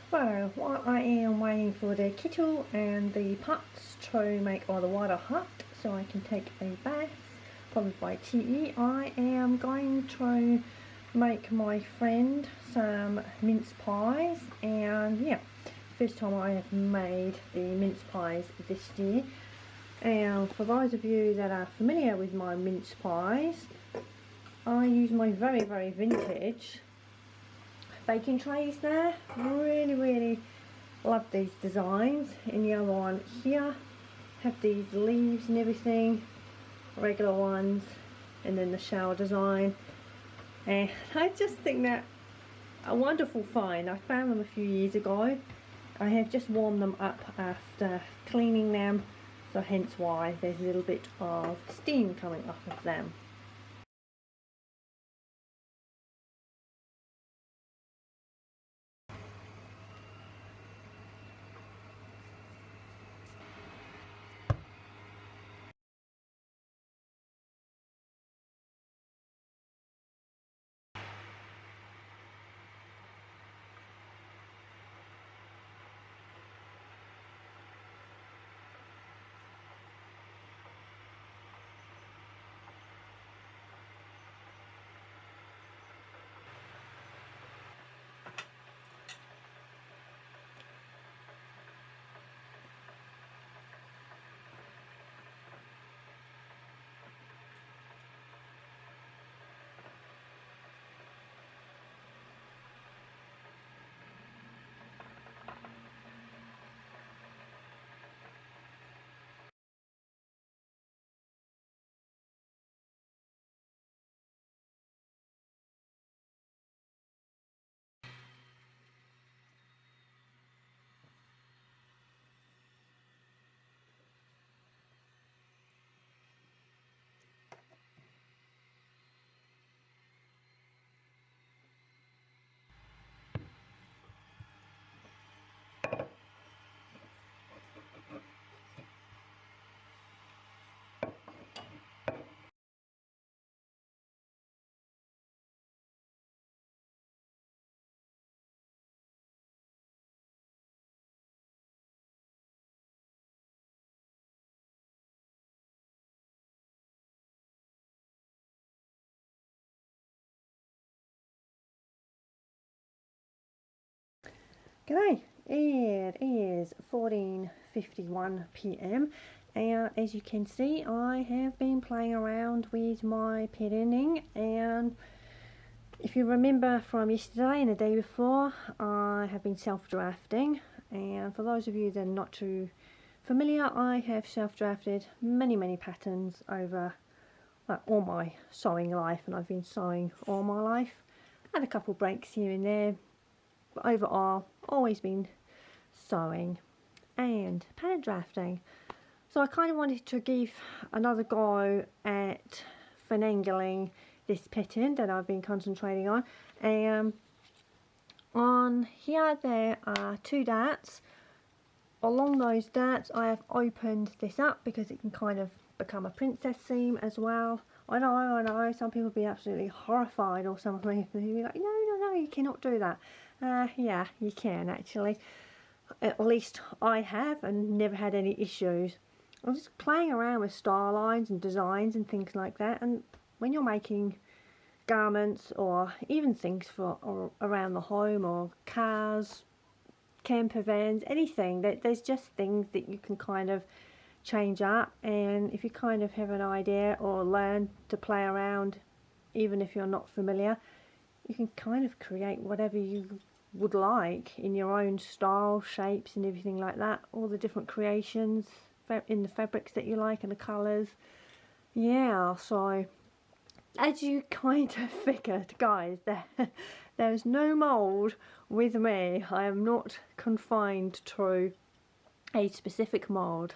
So while I am waiting for the kettle and the pots to make all the water hot so I can take a bath followed by tea, I am going to make my friend some mince pies. And yeah, first time I have made the mince pies this year. And for those of you that are familiar with my mince pies, I use my very vintage baking trays there. Really love these designs. And the other one here have these leaves and everything, regular ones, and then the shower design. And I just think that a wonderful find. I found them a few years ago. I have just warmed them up after cleaning them, so hence why there's a little bit of steam coming off of them. G'day, it is 14:51 p.m. and as you can see I have been playing around with my patterning. And if you remember from yesterday and the day before, I have been self-drafting, and for those of you that are not too familiar, I have self-drafted many patterns over all my sewing life, and I've been sewing all my life. Had a couple breaks here and there, but overall always been sewing and pattern drafting. So I kind of wanted to give another go at finagling this pattern that I've been concentrating on. And on here there are 2 darts. Along those darts I have opened this up because it can kind of become a princess seam as well. I know, some people will be absolutely horrified or something. They'll be like, no, you cannot do that. Yeah, you can actually. At least I have, and never had any issues. I'm just playing around with style lines and designs and things like that. And when you're making garments or even things for around the home or cars, camper vans, anything, there's just things that you can kind of change up. And if you kind of have an idea or learn to play around, even if you're not familiar, you can kind of create whatever you would like in your own style, shapes and everything like that. All the different creations in the fabrics that you like and the colours. Yeah, so as you kind of figured, guys, There's no mould with me. I am not confined to a specific mould.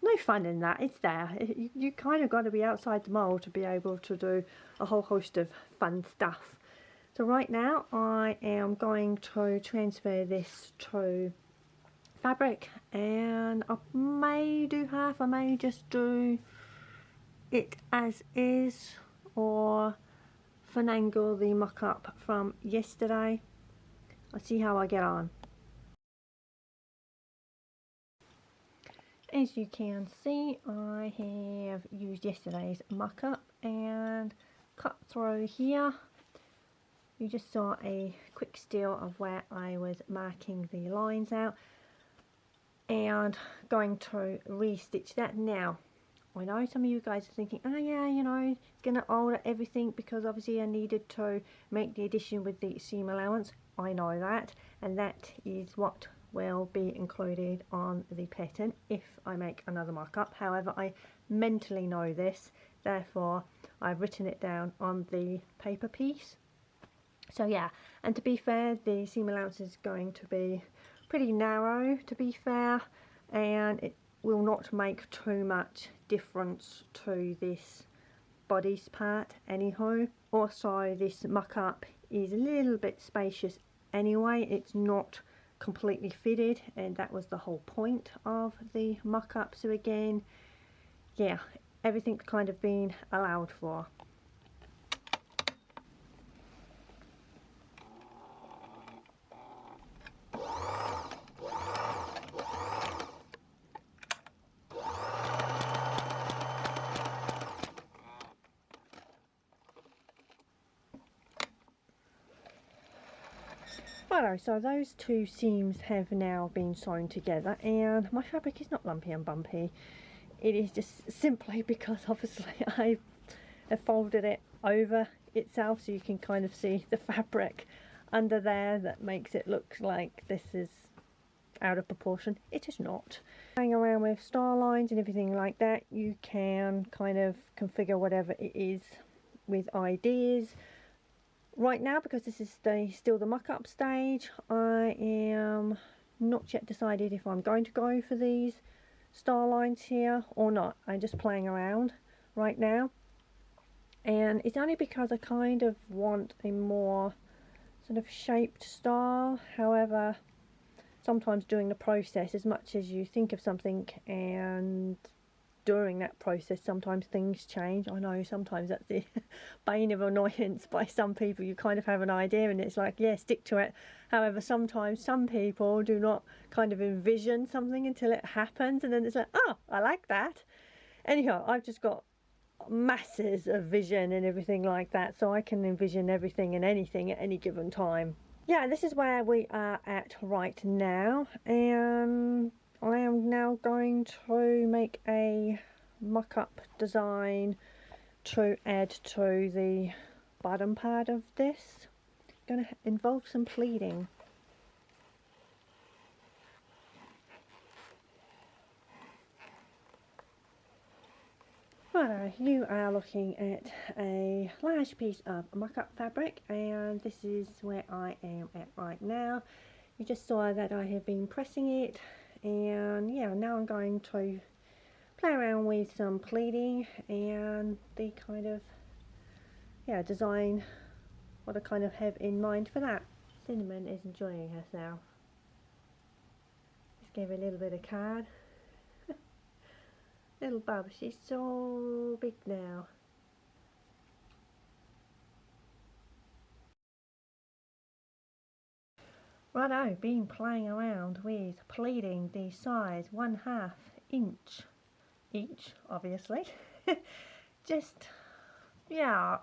No fun in that. It's there. You kind of got to be outside the mould to be able to do a whole host of fun stuff. So right now I am going to transfer this to fabric, and I may do half, I may just do it as is, or finagle the mock-up from yesterday. I'll see how I get on. As you can see, I have used yesterday's mock-up and cut through here. You just saw a quick steal of where I was marking the lines out and going to re-stitch that. Now, I know some of you guys are thinking, oh yeah, you know, it's going to alter everything because obviously I needed to make the addition with the seam allowance. I know that, and that is what will be included on the pattern if I make another mock-up. However, I mentally know this, therefore I've written it down on the paper piece. So yeah, and to be fair, the seam allowance is going to be pretty narrow, to be fair, and it will not make too much difference to this bodice part anyhow. Also, this mock-up is a little bit spacious anyway. It's not completely fitted, and that was the whole point of the mock-up. So again, yeah, everything's kind of been allowed for. Righto, so those two seams have now been sewn together, and my fabric is not lumpy and bumpy. It is just simply because obviously I have folded it over itself, so you can kind of see the fabric under there that makes it look like this is out of proportion. It is not. Playing around with star lines and everything like that, you can kind of configure whatever it is with ideas. Right now, because this is still the mock-up stage, I am not yet decided if I'm going to go for these star lines here or not. I'm just playing around right now, and it's only because I kind of want a more sort of shaped star. However, sometimes during the process, as much as you think of something, and during that process sometimes things change. I know sometimes that's the bane of annoyance by some people. You kind of have an idea and it's like, yeah, stick to it. However, sometimes some people do not kind of envision something until it happens, and then it's like, oh, I like that. Anyhow, I've just got masses of vision and everything like that, so I can envision everything and anything at any given time. Yeah, this is where we are at right now, and I am now going to make a mock-up design to add to the bottom part of this. It's going to involve some pleating. Right, you are looking at a large piece of mock-up fabric, and this is where I am at right now. You just saw that I have been pressing it, and yeah, now I'm going to play around with some pleating and the kind of, yeah, design what I kind of have in mind for that. Cinnamon is enjoying herself. Just gave her a little bit of card. Little bub, she's so big now. Righto, been playing around with pleating the size 1/2 inch each, obviously. Just, yeah,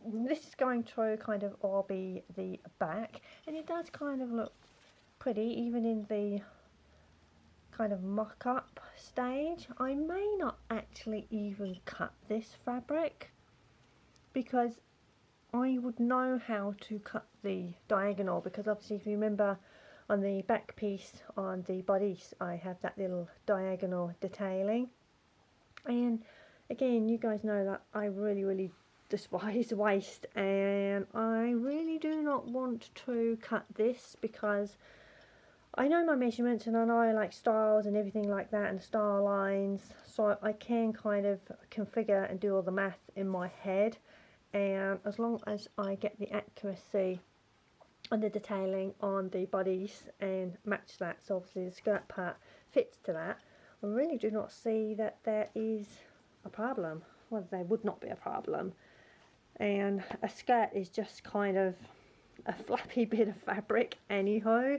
this is going to kind of all be the back, and it does kind of look pretty even in the kind of mock-up stage. I may not actually even cut this fabric because I would know how to cut the diagonal, because obviously if you remember on the back piece on the bodice I have that little diagonal detailing, and again, you guys know that I really despise waste, and I really do not want to cut this because I know my measurements and I know like styles and everything like that and star lines, so I can kind of configure and do all the math in my head, and as long as I get the accuracy and the detailing on the bodies and match that, so obviously the skirt part fits to that, I really do not see that there is a problem. Well, there would not be a problem. And a skirt is just kind of a flappy bit of fabric anyhow,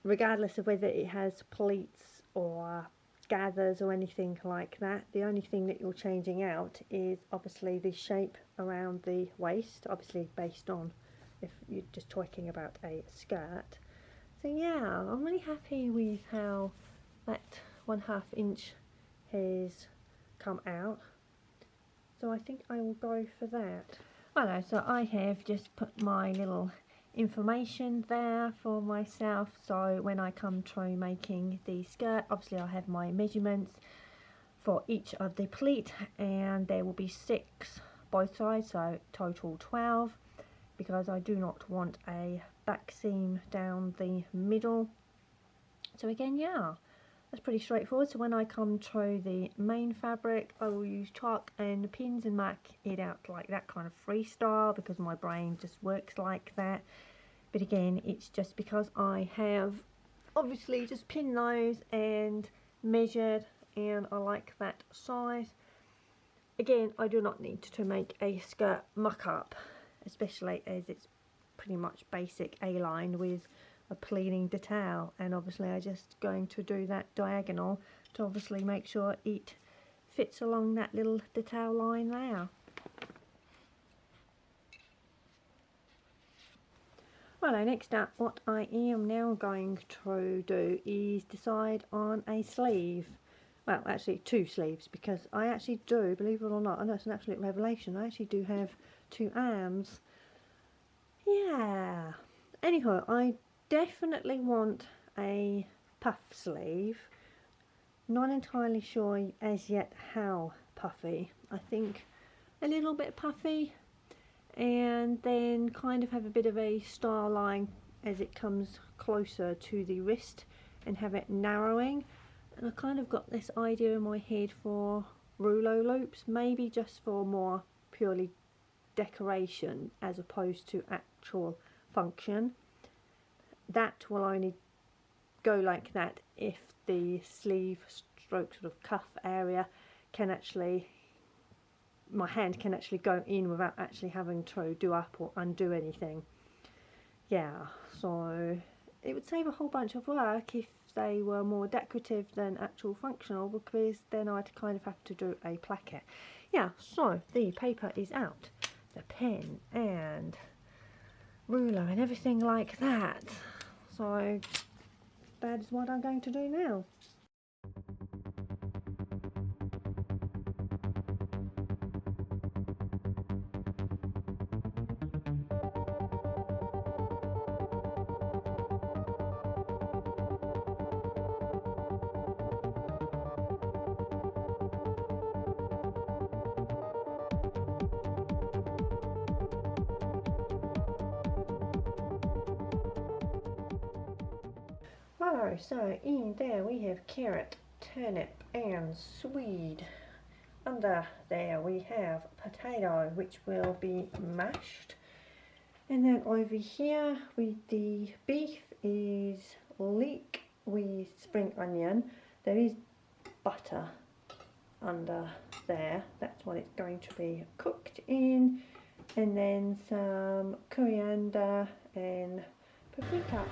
regardless of whether it has pleats or gathers or anything like that. The only thing that you're changing out is obviously the shape around the waist, obviously based on if you're just talking about a skirt. So yeah, I'm really happy with how that 1/2 inch has come out. So I think I will go for that. Righto, so I have just put my little information there for myself, so when I come to making the skirt, obviously I have my measurements for each of the pleat, and there will be 6 both sides, so total 12, because I do not want a back seam down the middle. So again, yeah, that's pretty straightforward. So when I come to the main fabric, I will use chalk and pins and mark it out like that, kind of freestyle, because my brain just works like that. But again, it's just because I have obviously just pinned those and measured, and I like that size. Again, I do not need to make a skirt mock-up, especially as it's pretty much basic A-line with a pleating detail, and obviously I'm just going to do that diagonal to obviously make sure it fits along that little detail line there. Righto, next up, what I am now going to do is decide on a sleeve. Well, actually 2 sleeves, because I actually do, believe it or not, I know it's an absolute revelation, I actually do have 2 arms. Yeah. Anyhow, I definitely want a puff sleeve. Not entirely sure as yet how puffy. I think a little bit puffy, and then kind of have a bit of a star line as it comes closer to the wrist and have it narrowing. And I kind of got this idea in my head for rouleau loops, maybe just for more purely decoration as opposed to actual function. That will only go like that if the sleeve stroke sort of cuff area can actually, my hand can actually go in without actually having to do up or undo anything. Yeah, so it would save a whole bunch of work if they were more decorative than actual functional, because then I'd kind of have to do a placket. Yeah, so the paper is out, the pen and ruler and everything like that. So that is what I'm going to do now. Righto, so in there we have carrot, turnip and swede. Under there we have potato, which will be mashed. And then over here with the beef is leek with spring onion. There is butter under there, that's what it's going to be cooked in. And then some coriander and paprika.